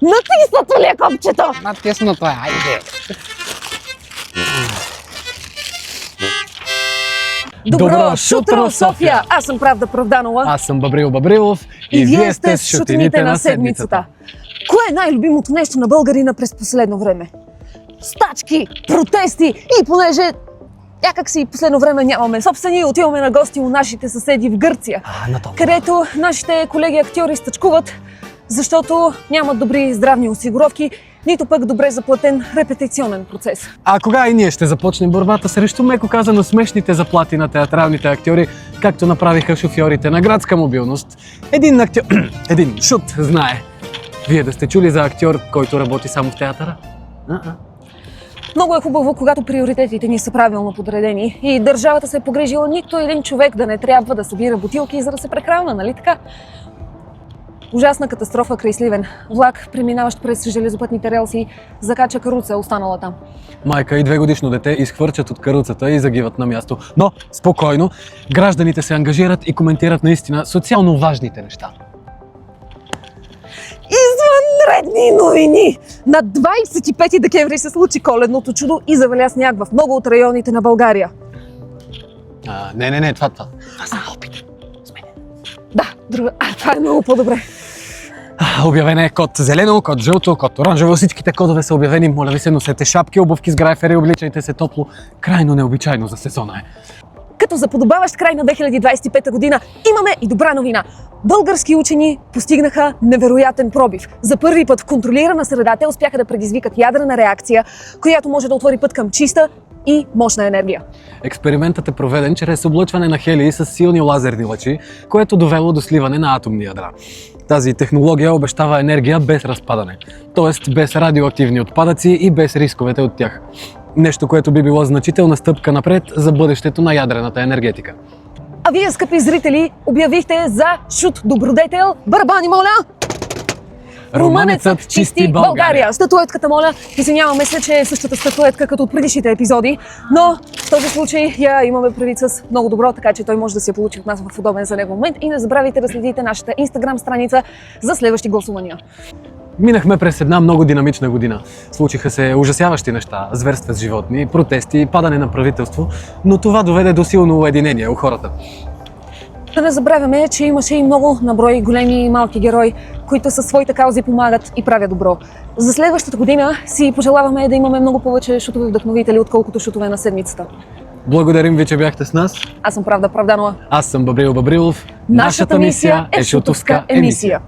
Натиснато ли е копчето? Натиснато е, айде. Добро шутро, София! Аз съм Правда Правданова. Аз съм Бабрил Бабрилов и вие сте с шутините на седмицата. Кое е най-любимото нещо на българина през последно време? Стачки, протести и понеже някак си последно време нямаме собствени, отиваме на гости у нашите съседи в Гърция, където нашите колеги актьори стачкуват, защото нямат добри здравни осигуровки, нито пък добре заплатен репетиционен процес. А кога и ние ще започнем борбата срещу, меко казано, смешните заплати на театралните актьори, както направиха шофьорите на Градска мобилност? Един шут знае. Вие да сте чули за актьор, който работи само в театъра? Много е хубаво, когато приоритетите ни са правилно подредени и държавата се е погрижила нито един човек да не трябва да събира бутилки, за да се прехранва, нали така? Ужасна катастрофа край Сливен. Влак, преминаващ през железопътните релси, закача каруца, останала там. Майка и 2-годишно дете изхвърчат от каруцата и загиват на място. Но, спокойно, гражданите се ангажират и коментират наистина социално важните неща. Извънредни новини! На 25 декември се случи коледното чудо и заваля сняг в много от районите на България. Не, това. Аз съм опит. Да, друга. Това е много по-добре. Обявен е код зелено, код жълто, код оранжево. Всичките кодове са обявени. Моля ви се, носете шапки, обувки с грайфери, обличайте се топло. Крайно необичайно за сезона е. Като за подобаващ край на 2025 година имаме и добра новина. Български учени постигнаха невероятен пробив. За първи път в контролирана среда те успяха да предизвикат ядрена реакция, която може да отвори път към чиста и мощна енергия. Експериментът е проведен чрез облъчване на хелии с силни лазерни лъчи, което довело до сливане на атомни ядра. Тази технология обещава енергия без разпадане, т.е. без радиоактивни отпадъци и без рисковете от тях. Нещо, което би било значителна стъпка напред за бъдещето на ядрената енергетика. А вие, скъпи зрители, обявихте за шут добродетел. Барабани, моля! Румънецът чисти България! Статуетката, моля. Извиняваме се, че е същата статуетка като от предишните епизоди, но в този случай я имаме предвид с много добро, така че той може да се получи от нас в удобен за него момент. И не забравяйте да следите нашата Instagram страница за следващи гласувания. Минахме през една много динамична година. Случиха се ужасяващи неща, зверства с животни, протести, падане на правителство, но това доведе до силно уединение у хората. Да не забравяме, че имаше и много наброй големи и малки герои, които със своите каузи помагат и правят добро. За следващата година си пожелаваме да имаме много повече шутови вдъхновители, отколкото шутове на седмицата. Благодарим ви, че бяхте с нас. Аз съм Правда Правданова. Аз съм Бабрил Бабрилов. Нашата мисия е шутовска емисия.